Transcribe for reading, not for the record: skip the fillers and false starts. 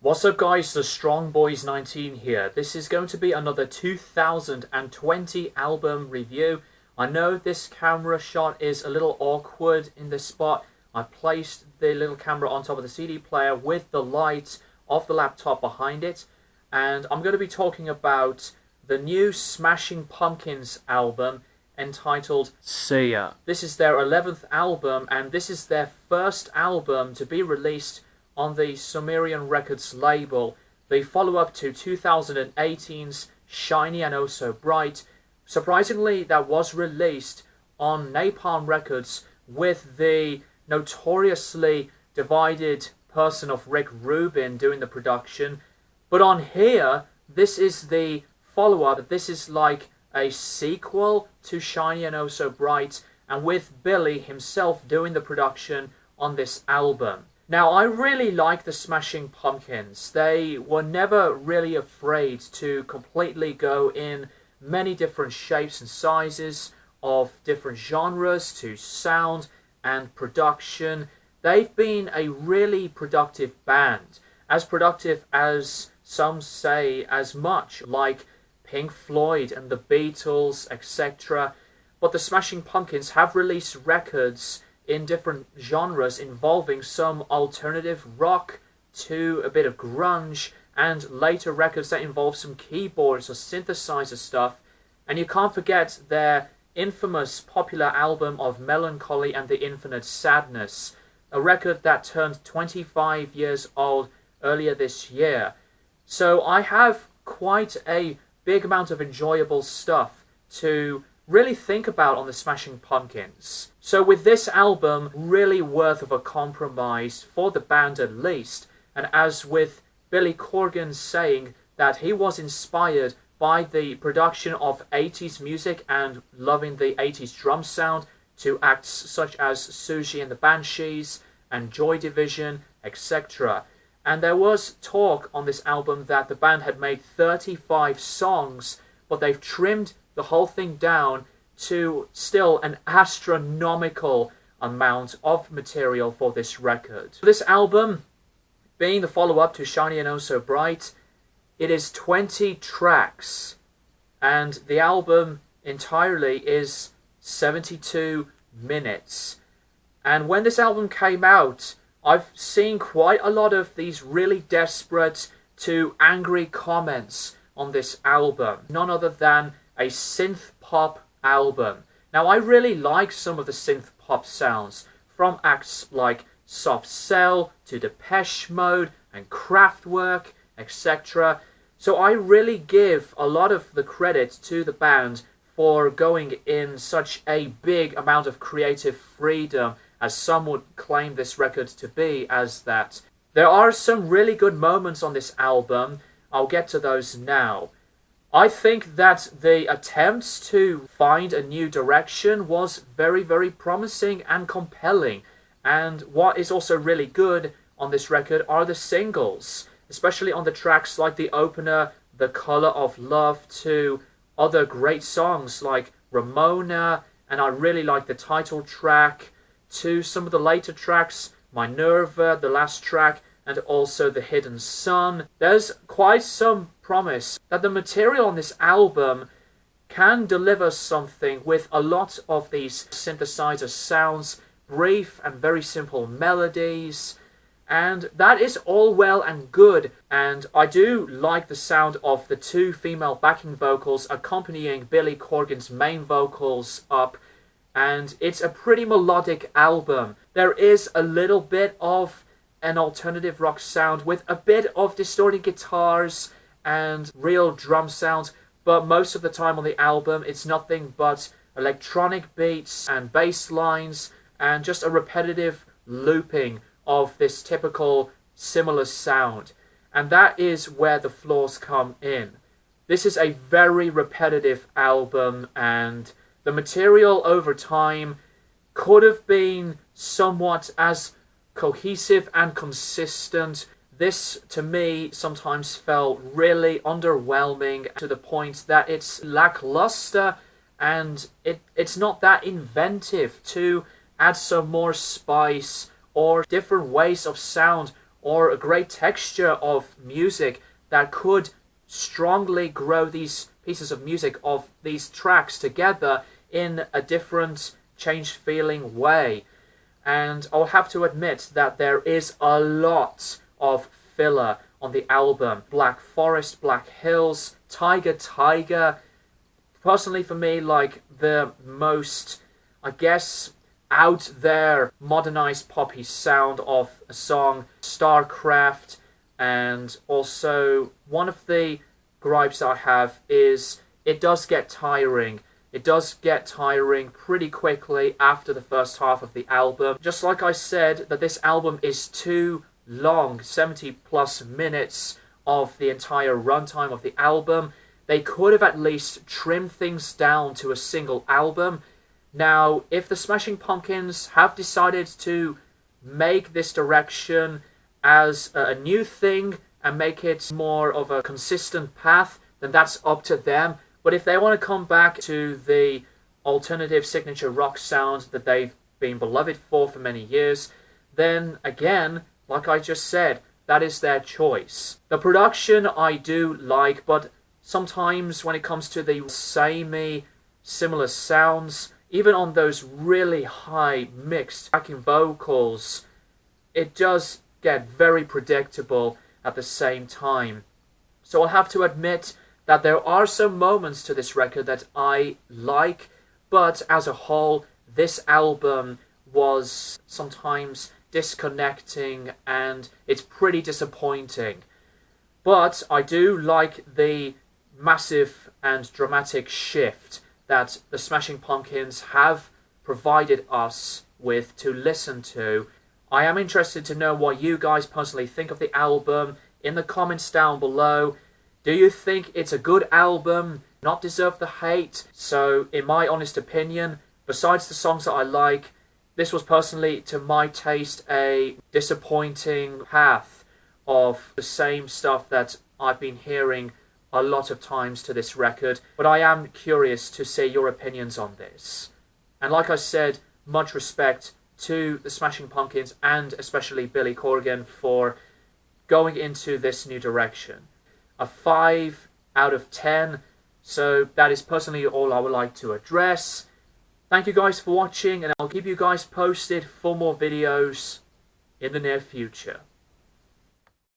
What's up guys, the Strong Boys 19 here. This is going to be another 2020 album review. I know this camera shot is a little awkward in this spot. I've placed the little camera on top of the CD player with the light of the laptop behind it. And I'm going to be talking about the new Smashing Pumpkins album entitled See Ya. This is their 11th album and this is their first album to be released on the Sumerian Records label, the follow-up to 2018's Shiny and Oh So Bright. Surprisingly, that was released on Napalm Records with the notoriously divided person of Rick Rubin doing the production. But on here, this is the follow-up. This is like a sequel to Shiny and Oh So Bright, and with Billy himself doing the production on this album. Now, I really like the Smashing Pumpkins. They were never really afraid to completely go in many different shapes and sizes of different genres to sound and production. They've been a really productive band. As productive as some say as much, like Pink Floyd and the Beatles, etc. But the Smashing Pumpkins have released records in different genres involving some alternative rock to a bit of grunge, and later records that involve some keyboards or synthesizer stuff. And you can't forget their infamous popular album of Melancholy and the Infinite Sadness, a record that turned 25 years old earlier this year. So I have quite a big amount of enjoyable stuff to really think about on the Smashing Pumpkins. So with this album, really worth of a compromise for the band at least, and as with Billy Corgan saying that he was inspired by the production of 80s music and loving the 80s drum sound to acts such as Susie and the Banshees and Joy Division, etc. And there was talk on this album that the band had made 35 songs, but they've trimmed the whole thing down to still an astronomical amount of material for this record. This album, being the follow-up to Shiny and Oh So Bright, it is 20 tracks, and the album entirely is 72 minutes. And when this album came out, I've seen quite a lot of these really desperate to angry comments on this album. None other than a synth pop album. Now, I really like some of the synth pop sounds from acts like Soft Cell to Depeche Mode and Kraftwerk, etc. So I really give a lot of the credit to the band for going in such a big amount of creative freedom, as some would claim this record to be as that. There are some really good moments on this album. I'll get to those now. I think that the attempts to find a new direction was very, very promising and compelling. And what is also really good on this record are the singles, especially on the tracks like the opener, The Color of Love, to other great songs like Ramona, and I really like the title track, to some of the later tracks, Minerva, the last track, and also The Hidden Sun. There's quite some promise that the material on this album can deliver something with a lot of these synthesizer sounds, brief and very simple melodies, and that is all well and good. And I do like the sound of the two female backing vocals accompanying Billy Corgan's main vocals up, and it's a pretty melodic album. There is a little bit of an alternative rock sound with a bit of distorted guitars and real drum sounds, but most of the time on the album it's nothing but electronic beats and bass lines and just a repetitive looping of this typical similar sound. And that is where the flaws come in. This is a very repetitive album, and the material over time could have been somewhat as cohesive and consistent. This, to me, sometimes felt really underwhelming to the point that it's lackluster and it's not that inventive to add some more spice or different ways of sound or a great texture of music that could strongly grow these pieces of music, of these tracks together in a different, changed feeling way. And I'll have to admit that there is a lot of filler on the album. Black Forest, Black Hills, Tiger Tiger. Personally for me, like the most, I guess, out there modernized poppy sound of a song, Starcraft. And also one of the gripes I have is it does get tiring. It does get tiring pretty quickly after the first half of the album. Just like I said, that this album is too long, 70 plus minutes of the entire runtime of the album. They could have at least trimmed things down to a single album. Now, if the Smashing Pumpkins have decided to make this direction as a new thing and make it more of a consistent path, then that's up to them. But if they want to come back to the alternative signature rock sound that they've been beloved for many years, then again, like I just said, that is their choice. The production I do like, but sometimes when it comes to the samey, similar sounds, even on those really high mixed backing vocals, it does get very predictable at the same time. So I'll have to admit that there are some moments to this record that I like, but as a whole, this album was sometimes disconnecting and it's pretty disappointing. But I do like the massive and dramatic shift that the Smashing Pumpkins have provided us with to listen to. I am interested to know what you guys personally think of the album in the comments down below. Do you think it's a good album, not deserve the hate? So in my honest opinion, besides the songs that I like, this was personally, to my taste, a disappointing path of the same stuff that I've been hearing a lot of times to this record. But I am curious to see your opinions on this. And like I said, much respect to the Smashing Pumpkins and especially Billy Corgan for going into this new direction. A 5 out of 10. So that is personally all I would like to address. Thank you guys for watching, and I'll keep you guys posted for more videos in the near future.